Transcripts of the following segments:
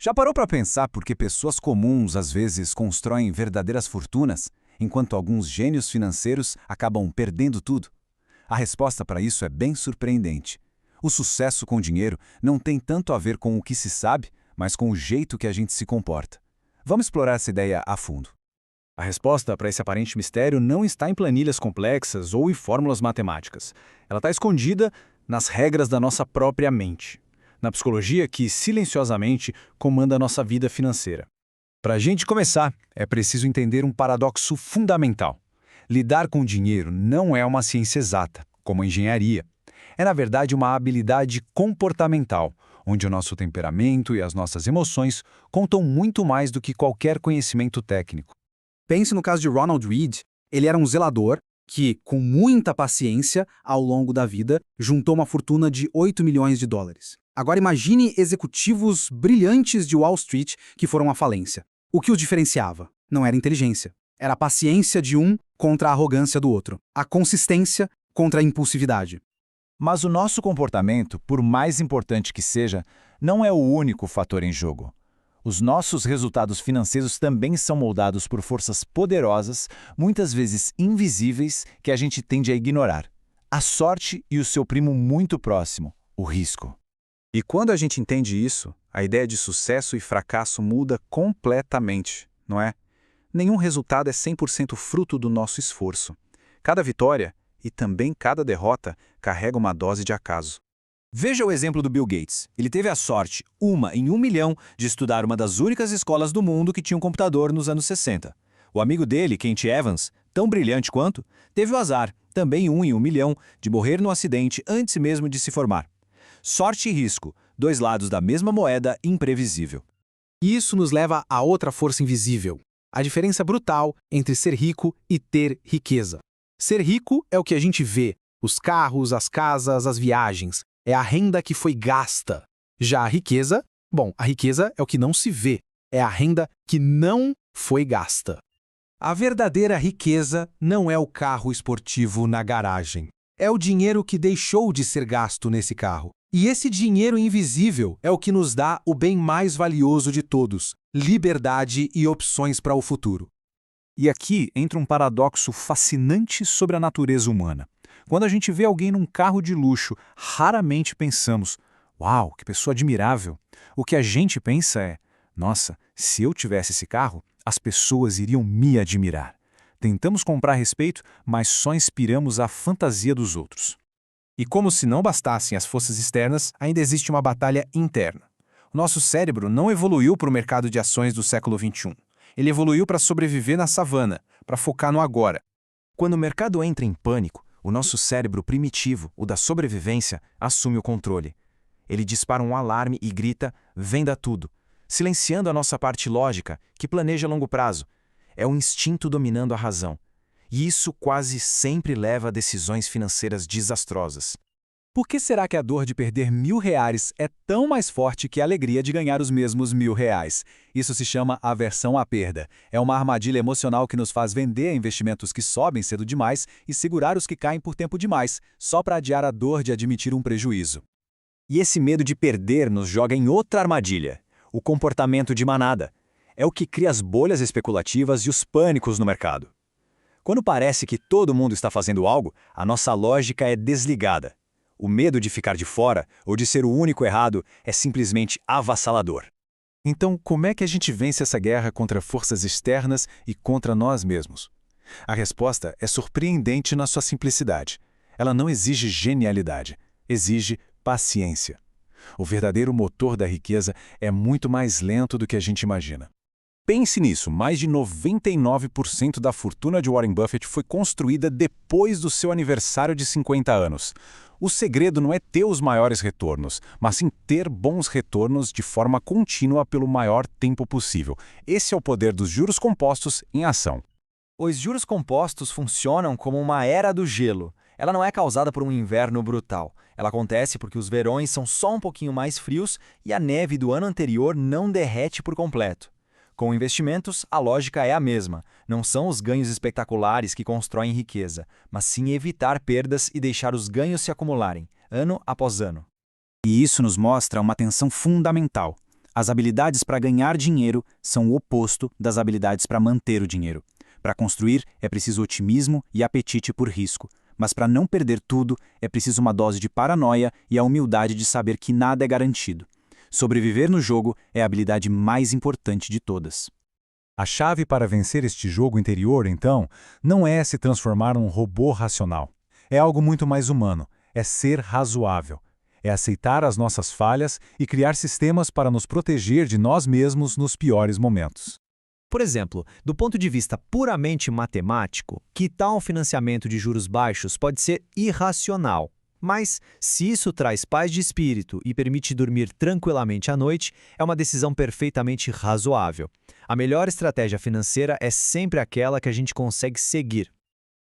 Já parou para pensar por que pessoas comuns às vezes constroem verdadeiras fortunas, enquanto alguns gênios financeiros acabam perdendo tudo? A resposta para isso é bem surpreendente. O sucesso com dinheiro não tem tanto a ver com o que se sabe, mas com o jeito que a gente se comporta. Vamos explorar essa ideia a fundo. A resposta para esse aparente mistério não está em planilhas complexas ou em fórmulas matemáticas. Ela está escondida nas regras da nossa própria mente, na psicologia que silenciosamente comanda a nossa vida financeira. Para a gente começar, é preciso entender um paradoxo fundamental. Lidar com dinheiro não é uma ciência exata, como a engenharia. É, na verdade, uma habilidade comportamental, onde o nosso temperamento e as nossas emoções contam muito mais do que qualquer conhecimento técnico. Pense no caso de Ronald Read. Ele era um zelador que, com muita paciência, ao longo da vida, juntou uma fortuna de 8 milhões de dólares. Agora imagine executivos brilhantes de Wall Street que foram à falência. O que os diferenciava? Não era inteligência. Era a paciência de um contra a arrogância do outro. A consistência contra a impulsividade. Mas o nosso comportamento, por mais importante que seja, não é o único fator em jogo. Os nossos resultados financeiros também são moldados por forças poderosas, muitas vezes invisíveis, que a gente tende a ignorar. A sorte e o seu primo muito próximo, o risco. E quando a gente entende isso, a ideia de sucesso e fracasso muda completamente, não é? Nenhum resultado é 100% fruto do nosso esforço. Cada vitória, e também cada derrota, carrega uma dose de acaso. Veja o exemplo do Bill Gates. Ele teve a sorte, uma em 1 milhão, de estudar uma das únicas escolas do mundo que tinha um computador nos anos 60. O amigo dele, Kent Evans, tão brilhante quanto, teve o azar, também um em 1 milhão, de morrer num acidente antes mesmo de se formar. Sorte e risco, dois lados da mesma moeda imprevisível. E isso nos leva a outra força invisível. A diferença brutal entre ser rico e ter riqueza. Ser rico é o que a gente vê, os carros, as casas, as viagens. É a renda que foi gasta. Já a riqueza, a riqueza é o que não se vê. É a renda que não foi gasta. A verdadeira riqueza não é o carro esportivo na garagem. É o dinheiro que deixou de ser gasto nesse carro. E esse dinheiro invisível é o que nos dá o bem mais valioso de todos: liberdade e opções para o futuro. E aqui entra um paradoxo fascinante sobre a natureza humana. Quando a gente vê alguém num carro de luxo, raramente pensamos: uau, que pessoa admirável. O que a gente pensa é: nossa, se eu tivesse esse carro, as pessoas iriam me admirar. Tentamos comprar respeito, mas só inspiramos a fantasia dos outros. E como se não bastassem as forças externas, ainda existe uma batalha interna. O nosso cérebro não evoluiu para o mercado de ações do século XXI. Ele evoluiu para sobreviver na savana, para focar no agora. Quando o mercado entra em pânico, o nosso cérebro primitivo, o da sobrevivência, assume o controle. Ele dispara um alarme e grita: venda tudo, silenciando a nossa parte lógica, que planeja a longo prazo. É o instinto dominando a razão. E isso quase sempre leva a decisões financeiras desastrosas. Por que será que a dor de perder R$ 1.000 é tão mais forte que a alegria de ganhar os mesmos R$ 1.000? Isso se chama aversão à perda. É uma armadilha emocional que nos faz vender investimentos que sobem cedo demais e segurar os que caem por tempo demais, só para adiar a dor de admitir um prejuízo. E esse medo de perder nos joga em outra armadilha: o comportamento de manada. É o que cria as bolhas especulativas e os pânicos no mercado. Quando parece que todo mundo está fazendo algo, a nossa lógica é desligada. O medo de ficar de fora ou de ser o único errado é simplesmente avassalador. Então, como é que a gente vence essa guerra contra forças externas e contra nós mesmos? A resposta é surpreendente na sua simplicidade. Ela não exige genialidade, exige paciência. O verdadeiro motor da riqueza é muito mais lento do que a gente imagina. Pense nisso, mais de 99% da fortuna de Warren Buffett foi construída depois do seu aniversário de 50 anos. O segredo não é ter os maiores retornos, mas sim ter bons retornos de forma contínua pelo maior tempo possível. Esse é o poder dos juros compostos em ação. Os juros compostos funcionam como uma era do gelo. Ela não é causada por um inverno brutal. Ela acontece porque os verões são só um pouquinho mais frios e a neve do ano anterior não derrete por completo. Com investimentos, a lógica é a mesma. Não são os ganhos espetaculares que constroem riqueza, mas sim evitar perdas e deixar os ganhos se acumularem, ano após ano. E isso nos mostra uma tensão fundamental. As habilidades para ganhar dinheiro são o oposto das habilidades para manter o dinheiro. Para construir, é preciso otimismo e apetite por risco. Mas para não perder tudo, é preciso uma dose de paranoia e a humildade de saber que nada é garantido. Sobreviver no jogo é a habilidade mais importante de todas. A chave para vencer este jogo interior, então, não é se transformar num robô racional. É algo muito mais humano, é ser razoável. É aceitar as nossas falhas e criar sistemas para nos proteger de nós mesmos nos piores momentos. Por exemplo, do ponto de vista puramente matemático, que tal financiamento de juros baixos pode ser irracional. Mas, se isso traz paz de espírito e permite dormir tranquilamente à noite, é uma decisão perfeitamente razoável. A melhor estratégia financeira é sempre aquela que a gente consegue seguir.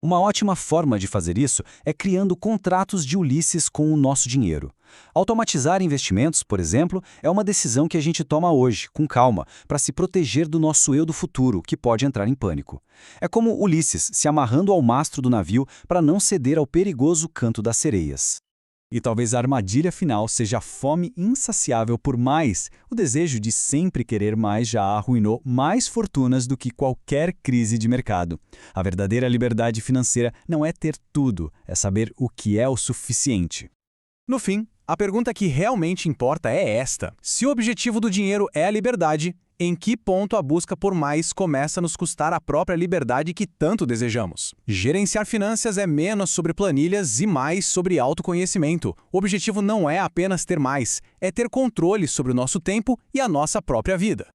Uma ótima forma de fazer isso é criando contratos de Ulisses com o nosso dinheiro. Automatizar investimentos, por exemplo, é uma decisão que a gente toma hoje, com calma, para se proteger do nosso eu do futuro, que pode entrar em pânico. É como Ulisses se amarrando ao mastro do navio para não ceder ao perigoso canto das sereias. E talvez a armadilha final seja a fome insaciável por mais. O desejo de sempre querer mais já arruinou mais fortunas do que qualquer crise de mercado. A verdadeira liberdade financeira não é ter tudo, é saber o que é o suficiente. No fim, a pergunta que realmente importa é esta: se o objetivo do dinheiro é a liberdade, em que ponto a busca por mais começa a nos custar a própria liberdade que tanto desejamos? Gerenciar finanças é menos sobre planilhas e mais sobre autoconhecimento. O objetivo não é apenas ter mais, é ter controle sobre o nosso tempo e a nossa própria vida.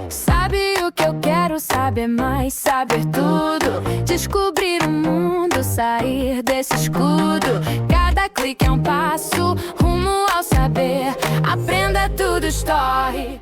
Sabe o que eu quero saber mais, saber tudo, descobrir o mundo, sair desse escudo. Cada clique é um passo rumo ao saber. Aprenda tudo, story.